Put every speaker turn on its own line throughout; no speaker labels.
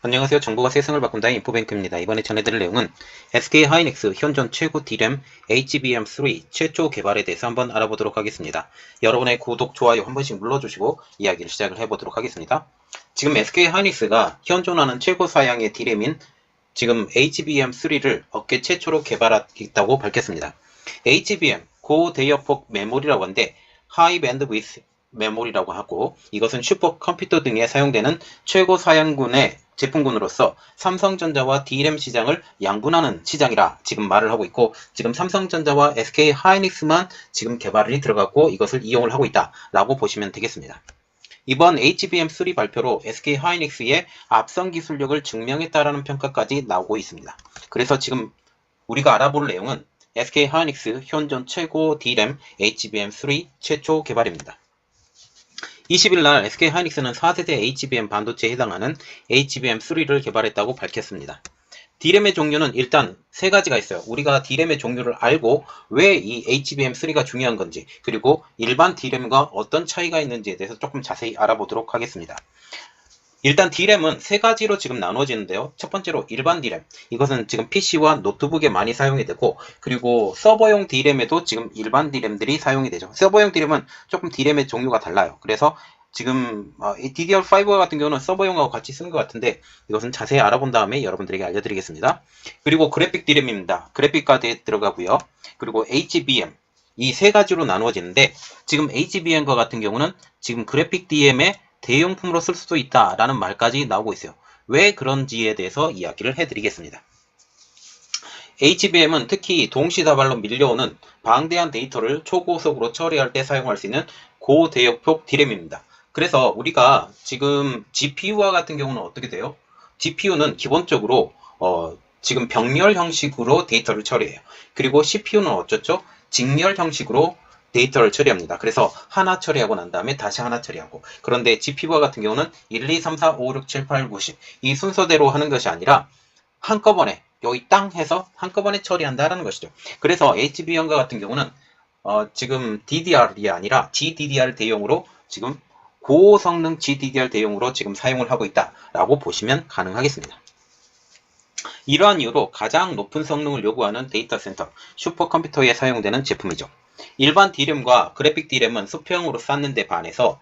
안녕하세요. 정보가 세상을 바꾼다 인포뱅크입니다. 이번에 전해드릴 내용은 SK 하이닉스 현존 최고 D램 HBM3 최초 개발에 대해서 한번 알아보도록 하겠습니다. 여러분의 구독, 좋아요 한 번씩 눌러주시고 이야기를 시작을 해보도록 하겠습니다. 지금 SK하이닉스가 현존하는 최고 사양의 D램인 지금 HBM3를 업계 최초로 개발하겠다고 밝혔습니다. HBM, 고대역폭 메모리라고 하는데 하이 밴드위스 메모리라고 하고, 이것은 슈퍼컴퓨터 등에 사용되는 최고 사양군의 제품군으로서 삼성전자와 D램 시장을 양분하는 시장이라 지금 말을 하고 있고, 지금 삼성전자와 SK하이닉스만 지금 개발이 들어갔고 이것을 이용을 하고 있다라고 보시면 되겠습니다. 이번 HBM3 발표로 SK하이닉스의 앞선 기술력을 증명했다라는 평가까지 나오고 있습니다. 그래서 지금 우리가 알아볼 내용은 SK하이닉스 현존 최고 D램 HBM3 최초 개발입니다. 20일 날 SK하이닉스는 4세대 HBM 반도체에 해당하는 HBM3를 개발했다고 밝혔습니다. D램의 종류는 일단 세 가지가 있어요. 우리가 D램의 종류를 알고 왜 이 HBM3가 중요한 건지, 그리고 일반 D램과 어떤 차이가 있는지에 대해서 조금 자세히 알아보도록 하겠습니다. 일단 D램은 세 가지로 지금 나눠지는데요. 첫 번째로 일반 D램. 이것은 지금 PC와 노트북에 많이 사용이 되고, 그리고 서버용 D램에도 지금 일반 D램들이 사용이 되죠. 서버용 D램은 조금 D램의 종류가 달라요. 그래서 지금 DDR5 같은 경우는 서버용하고 같이 쓰는 것 같은데, 이것은 자세히 알아본 다음에 여러분들에게 알려드리겠습니다. 그리고 그래픽 D램입니다. 그래픽 카드에 들어가고요. 그리고 HBM. 이 세 가지로 나누어지는데, 지금 HBM과 같은 경우는 지금 그래픽 DM의 대용품으로 쓸 수도 있다라는 말까지 나오고 있어요. 왜 그런지에 대해서 이야기를 해드리겠습니다. HBM은 특히 동시다발로 밀려오는 방대한 데이터를 초고속으로 처리할 때 사용할 수 있는 고대역폭 D램입니다. 그래서 우리가 지금 GPU와 같은 경우는 어떻게 돼요? GPU는 기본적으로 지금 병렬 형식으로 데이터를 처리해요. 그리고 CPU는 어쩌죠? 직렬 형식으로 데이터를 처리합니다. 그래서 하나 처리하고 난 다음에 다시 하나 처리하고. 그런데 GPU와 같은 경우는 1, 2, 3, 4, 5, 6, 7, 8, 9, 10 이 순서대로 하는 것이 아니라 한꺼번에 여기 땅 해서 한꺼번에 처리한다라는 것이죠. 그래서 HBM과 같은 경우는 지금 DDR이 아니라 GDDR 대용으로 지금 고성능 GDDR 대용으로 지금 사용을 하고 있다라고 보시면 가능하겠습니다. 이러한 이유로 가장 높은 성능을 요구하는 데이터 센터, 슈퍼컴퓨터에 사용되는 제품이죠. 일반 D램과 그래픽 D램은 수평으로 쌓는 데 반해서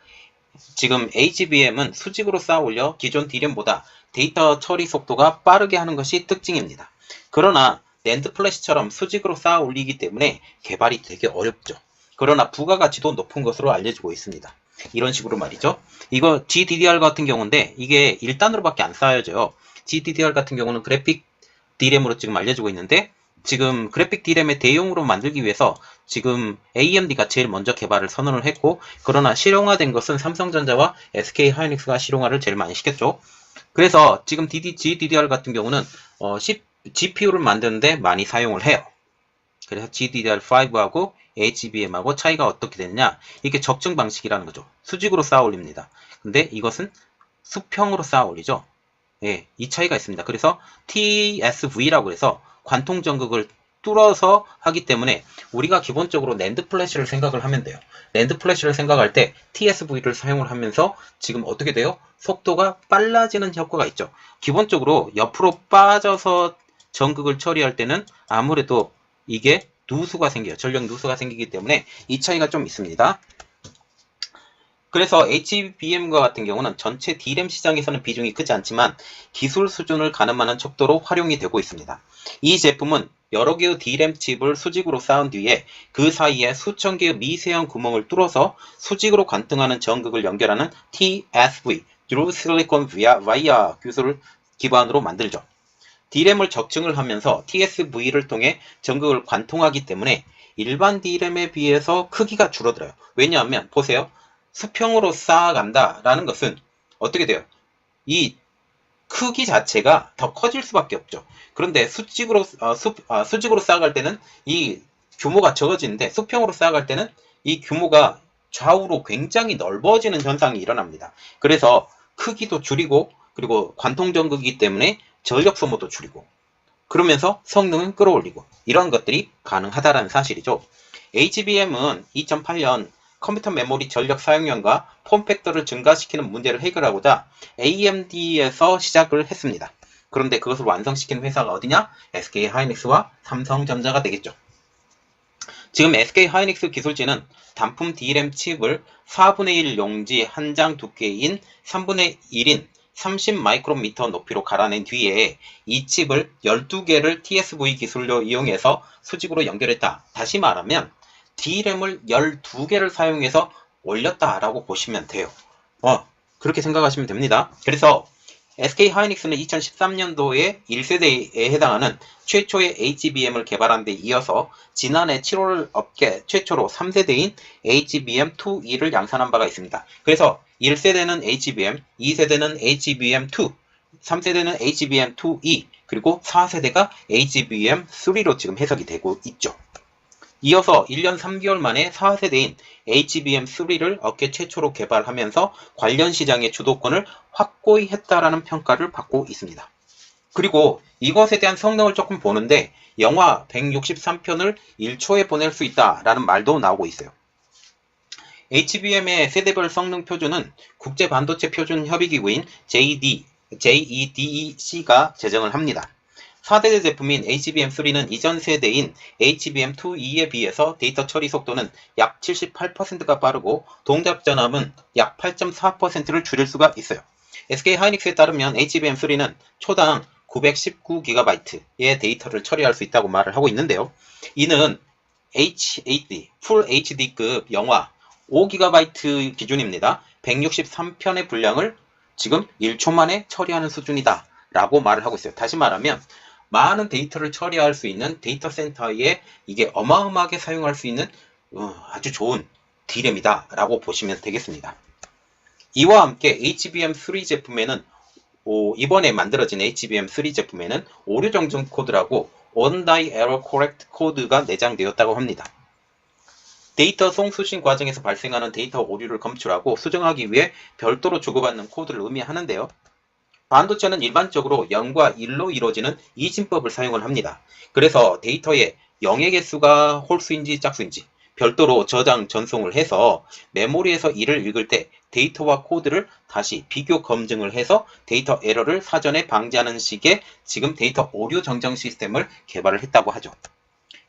지금 HBM은 수직으로 쌓아 올려 기존 D램보다 데이터 처리 속도가 빠르게 하는 것이 특징입니다. 그러나 낸드 플래시처럼 수직으로 쌓아 올리기 때문에 개발이 되게 어렵죠. 그러나 부가가치도 높은 것으로 알려지고 있습니다. 이런 식으로 말이죠. 이거 GDDR 같은 경우인데 이게 1단으로밖에 안 쌓여져요. GDDR 같은 경우는 그래픽 D램으로 지금 알려지고 있는데, 지금 그래픽 D램의 대용으로 만들기 위해서 지금 AMD가 제일 먼저 개발을 선언을 했고, 그러나 실용화된 것은 삼성전자와 SK하이닉스가 실용화를 제일 많이 시켰죠. 그래서 지금 GDDR 같은 경우는 GPU를 만드는데 많이 사용을 해요. 그래서 GDDR5하고 HBM하고 차이가 어떻게 되느냐, 이게 적층 방식이라는 거죠. 수직으로 쌓아 올립니다. 근데 이것은 수평으로 쌓아 올리죠. 예, 이 차이가 있습니다. 그래서 TSV라고 해서 관통 전극을 뚫어서 하기 때문에 우리가 기본적으로 낸드 플래시를 생각을 하면 돼요. 낸드 플래시를 생각할 때 TSV를 사용을 하면서 지금 어떻게 돼요? 속도가 빨라지는 효과가 있죠. 기본적으로 옆으로 빠져서 전극을 처리할 때는 아무래도 이게 누수가 생겨요. 전력 누수가 생기기 때문에 이 차이가 좀 있습니다. 그래서 HBM과 같은 경우는 전체 D램 시장에서는 비중이 크지 않지만 기술 수준을 가늠하는 척도로 활용이 되고 있습니다. 이 제품은 여러 개의 D램 칩을 수직으로 쌓은 뒤에 그 사이에 수천 개의 미세한 구멍을 뚫어서 수직으로 관통하는 전극을 연결하는 TSV, Through Silicon Via 기술을 기반으로 만들죠. D램을 적층을 하면서 TSV를 통해 전극을 관통하기 때문에 일반 D램에 비해서 크기가 줄어들어요. 왜냐하면 보세요. 수평으로 쌓아간다라는 것은 어떻게 돼요? 이 크기 자체가 더 커질 수밖에 없죠. 그런데 수직으로 쌓아갈 때는 이 규모가 적어지는데, 수평으로 쌓아갈 때는 이 규모가 좌우로 굉장히 넓어지는 현상이 일어납니다. 그래서 크기도 줄이고, 그리고 관통전극이기 때문에 전력 소모도 줄이고, 그러면서 성능은 끌어올리고, 이런 것들이 가능하다는 사실이죠. HBM은 2008년 컴퓨터 메모리 전력 사용량과 폼팩터를 증가시키는 문제를 해결하고자 AMD에서 시작을 했습니다. 그런데 그것을 완성시킨 회사가 어디냐? SK하이닉스와 삼성전자가 되겠죠. 지금 SK하이닉스 기술진은 단품 D램 칩을 4분의 1 용지 한 장 두께인 3분의 1인 30 마이크로미터 높이로 갈아낸 뒤에 이 칩을 12개를 TSV 기술로 이용해서 수직으로 연결했다. 다시 말하면 D램을 12개를 사용해서 올렸다라고 보시면 돼요. 그렇게 생각하시면 됩니다. 그래서 SK하이닉스는 2013년도에 1세대에 해당하는 최초의 HBM을 개발한 데 이어서 지난해 7월 업계 최초로 3세대인 HBM2E를 양산한 바가 있습니다. 그래서 1세대는 HBM, 2세대는 HBM2, 3세대는 HBM2E, 그리고 4세대가 HBM3로 지금 해석이 되고 있죠. 이어서 1년 3개월 만에 4세대인 HBM3를 업계 최초로 개발하면서 관련 시장의 주도권을 확고히 했다라는 평가를 받고 있습니다. 그리고 이것에 대한 성능을 조금 보는데 영화 163편을 1초에 보낼 수 있다라는 말도 나오고 있어요. HBM의 세대별 성능 표준은 국제반도체 표준 협의기구인 JEDEC가 제정을 합니다. 4세대 제품인 HBM3는 이전 세대인 HBM2E에 비해서 데이터 처리 속도는 약 78%가 빠르고 동작 전압은 약 8.4%를 줄일 수가 있어요. SK하이닉스에 따르면 HBM3는 초당 919GB의 데이터를 처리할 수 있다고 말을 하고 있는데요. 이는 HAD, Full HD급 영화 5GB 기준입니다. 163편의 분량을 지금 1초 만에 처리하는 수준이다 라고 말을 하고 있어요. 다시 말하면 많은 데이터를 처리할 수 있는 데이터 센터에 이게 어마어마하게 사용할 수 있는 아주 좋은 D램이다 라고 보시면 되겠습니다. 이와 함께 HBM3 제품에는 이번에 만들어진 HBM3 제품에는 오류 정정 코드라고 On Die Error Correct 코드가 내장되었다고 합니다. 데이터 송수신 과정에서 발생하는 데이터 오류를 검출하고 수정하기 위해 별도로 주고받는 코드를 의미하는데요. 반도체는 일반적으로 0과 1로 이루어지는 이진법을 사용을 합니다. 그래서 데이터의 0의 개수가 홀수인지 짝수인지 별도로 저장 전송을 해서 메모리에서 이를 읽을 때 데이터와 코드를 다시 비교 검증을 해서 데이터 에러를 사전에 방지하는 식의 지금 데이터 오류 정정 시스템을 개발을 했다고 하죠.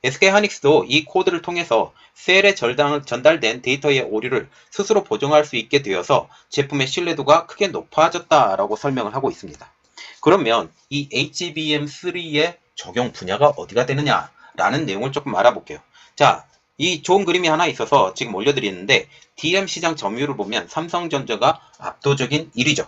SK하이닉스도 이 코드를 통해서 셀에 전달된 데이터의 오류를 스스로 보정할 수 있게 되어서 제품의 신뢰도가 크게 높아졌다라고 설명을 하고 있습니다. 그러면 이 HBM3의 적용 분야가 어디가 되느냐라는 내용을 조금 알아볼게요. 자, 이 좋은 그림이 하나 있어서 지금 올려드리는데 DRAM 시장 점유율을 보면 삼성전자가 압도적인 1위죠.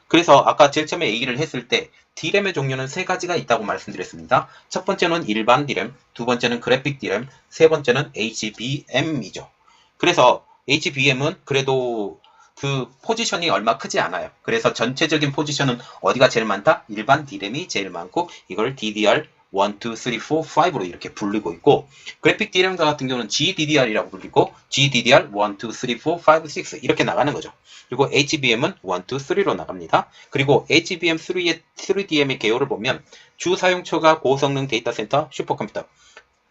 그래서 아까 제일 처음에 얘기를 했을 때 D램의 종류는 세 가지가 있다고 말씀드렸습니다. 첫 번째는 일반 D램, 두 번째는 그래픽 D램, 세 번째는 HBM이죠. 그래서 HBM은 그래도 그 포지션이 얼마 크지 않아요. 그래서 전체적인 포지션은 어디가 제일 많다? 일반 D램이 제일 많고 이걸 DDR 1, 2, 3, 4, 5로 이렇게 불리고 있고 그래픽 D램 같은 경우는 GDDR이라고 불리고 GDDR 1, 2, 3, 4, 5, 6 이렇게 나가는 거죠. 그리고 HBM은 1, 2, 3로 나갑니다. 그리고 HBM3의 3DM의 개요를 보면 주 사용처가 고성능 데이터 센터 슈퍼컴퓨터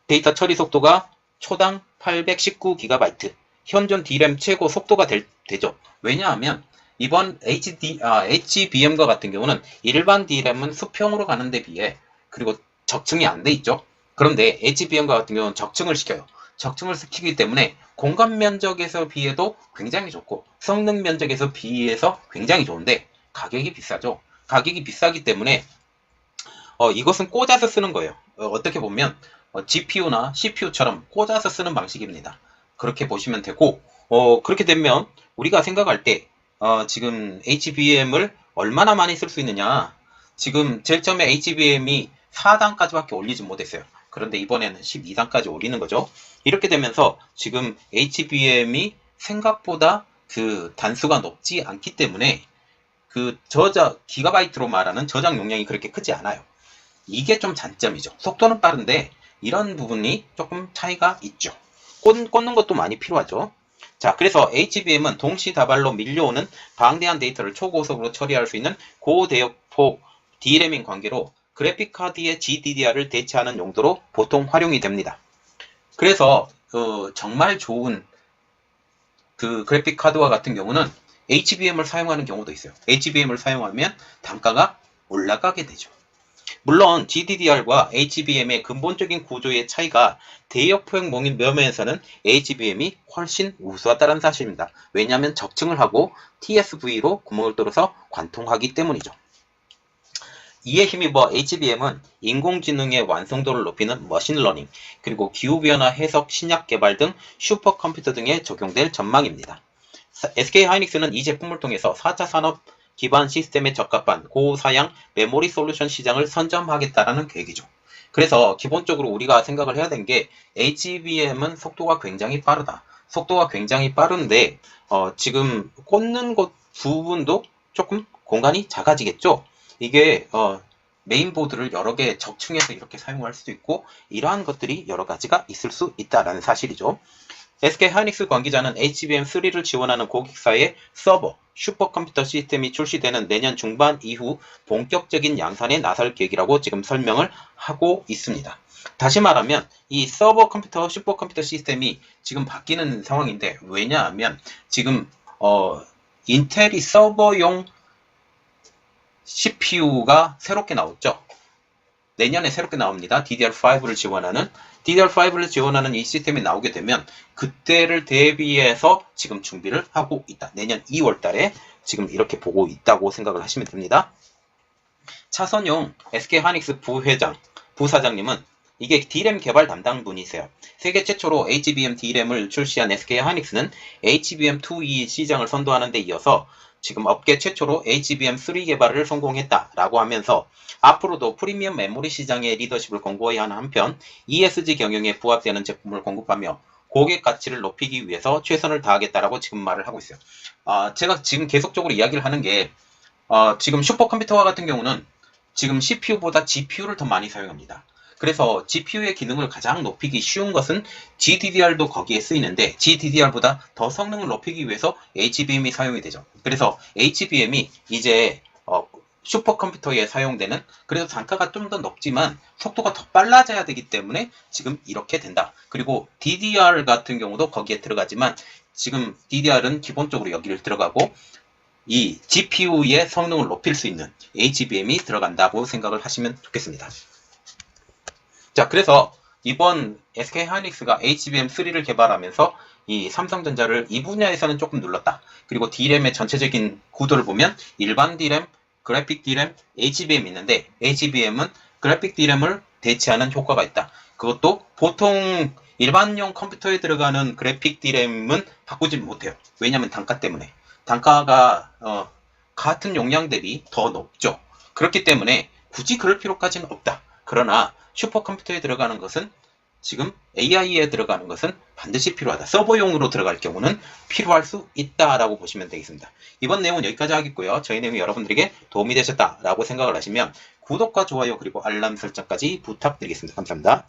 데이터 처리 속도가 초당 819GB 현존 D램 최고 속도가 되죠. 왜냐하면 이번 HBM과 같은 경우는 일반 D램은 수평으로 가는 데 비해 그리고 적층이 안 돼 있죠. 그런데 HBM과 같은 경우는 적층을 시켜요. 적층을 시키기 때문에 공간 면적에서 비해도 굉장히 좋고 성능 면적에서 비해서 굉장히 좋은데 가격이 비싸죠. 가격이 비싸기 때문에 이것은 꽂아서 쓰는 거예요. 어떻게 보면 GPU나 CPU처럼 꽂아서 쓰는 방식입니다. 그렇게 보시면 되고 그렇게 되면 우리가 생각할 때 지금 HBM을 얼마나 많이 쓸 수 있느냐 지금 제일 처음에 HBM이 4단까지밖에 올리지 못했어요. 그런데 이번에는 12단까지 올리는 거죠. 이렇게 되면서 지금 HBM이 생각보다 그 단수가 높지 않기 때문에 그 기가바이트로 말하는 저장 용량이 그렇게 크지 않아요. 이게 좀 단점이죠. 속도는 빠른데 이런 부분이 조금 차이가 있죠. 꽂는 것도 많이 필요하죠. 자, 그래서 HBM은 동시다발로 밀려오는 방대한 데이터를 초고속으로 처리할 수 있는 고대역폭 D램인 관계로 그래픽카드의 GDDR을 대체하는 용도로 보통 활용이 됩니다. 그래서 정말 좋은 그 그래픽 카드와 같은 경우는 HBM을 사용하는 경우도 있어요. HBM을 사용하면 단가가 올라가게 되죠. 물론 GDDR과 HBM의 근본적인 구조의 차이가 대역포용 면에서는 HBM이 훨씬 우수하다는 사실입니다. 왜냐하면 적층을 하고 TSV로 구멍을 뚫어서 관통하기 때문이죠. 이에 힘입어 HBM은 인공지능의 완성도를 높이는 머신러닝, 그리고 기후변화 해석 신약 개발 등 슈퍼컴퓨터 등에 적용될 전망입니다. SK하이닉스는 이 제품을 통해서 4차 산업 기반 시스템에 적합한 고사양 메모리 솔루션 시장을 선점하겠다라는 계획이죠. 그래서 기본적으로 우리가 생각을 해야 되는 게 HBM은 속도가 굉장히 빠르다. 속도가 굉장히 빠른데 지금 꽂는 곳 부분도 조금 공간이 작아지겠죠. 이게 메인보드를 여러 개 적층해서 이렇게 사용할 수도 있고 이러한 것들이 여러 가지가 있을 수 있다라는 사실이죠. SK하이닉스 관계자는 HBM3를 지원하는 고객사의 서버, 슈퍼컴퓨터 시스템이 출시되는 내년 중반 이후 본격적인 양산에 나설 계획이라고 지금 설명을 하고 있습니다. 다시 말하면 이 서버 컴퓨터, 슈퍼컴퓨터 시스템이 지금 바뀌는 상황인데 왜냐하면 지금 인텔이 서버용 CPU가 새롭게 나왔죠. 내년에 새롭게 나옵니다. DDR5를 지원하는 이 시스템이 나오게 되면 그때를 대비해서 지금 준비를 하고 있다. 내년 2월 달에 지금 이렇게 보고 있다고 생각을 하시면 됩니다. 차선용 SK하이닉스 부사장님은 이게 D램 개발 담당 분이세요. 세계 최초로 HBM D램을 출시한 SK하이닉스는 HBM2E 시장을 선도하는 데 이어서 지금 업계 최초로 HBM3 개발을 성공했다라고 하면서 앞으로도 프리미엄 메모리 시장의 리더십을 공고해야 하는 한편 ESG 경영에 부합되는 제품을 공급하며 고객 가치를 높이기 위해서 최선을 다하겠다라고 지금 말을 하고 있어요. 제가 지금 계속적으로 이야기를 하는 게 지금 슈퍼컴퓨터와 같은 경우는 지금 CPU보다 GPU를 더 많이 사용합니다. 그래서 GPU의 기능을 가장 높이기 쉬운 것은 GDDR도 거기에 쓰이는데 GDDR보다 더 성능을 높이기 위해서 HBM이 사용이 되죠. 그래서 HBM이 이제 슈퍼컴퓨터에 사용되는 그래서 단가가 좀 더 높지만 속도가 더 빨라져야 되기 때문에 지금 이렇게 된다. 그리고 DDR 같은 경우도 거기에 들어가지만 지금 DDR은 기본적으로 여기를 들어가고 이 GPU의 성능을 높일 수 있는 HBM이 들어간다고 생각을 하시면 좋겠습니다. 자, 그래서 이번 SK하이닉스가 HBM3를 개발하면서 이 삼성전자를 이 분야에서는 조금 눌렀다. 그리고 D램의 전체적인 구도를 보면 일반 D램, 그래픽 D램, HBM 있는데 HBM은 그래픽 D램을 대체하는 효과가 있다. 그것도 보통 일반용 컴퓨터에 들어가는 그래픽 D램은 바꾸지 못해요. 왜냐하면 단가 때문에. 단가가 같은 용량 대비 더 높죠. 그렇기 때문에 굳이 그럴 필요까지는 없다. 그러나 슈퍼컴퓨터에 들어가는 것은 지금 AI에 들어가는 것은 반드시 필요하다. 서버용으로 들어갈 경우는 필요할 수 있다라고 보시면 되겠습니다. 이번 내용은 여기까지 하겠고요. 저희 내용이 여러분들에게 도움이 되셨다라고 생각을 하시면 구독과 좋아요 그리고 알람 설정까지 부탁드리겠습니다. 감사합니다.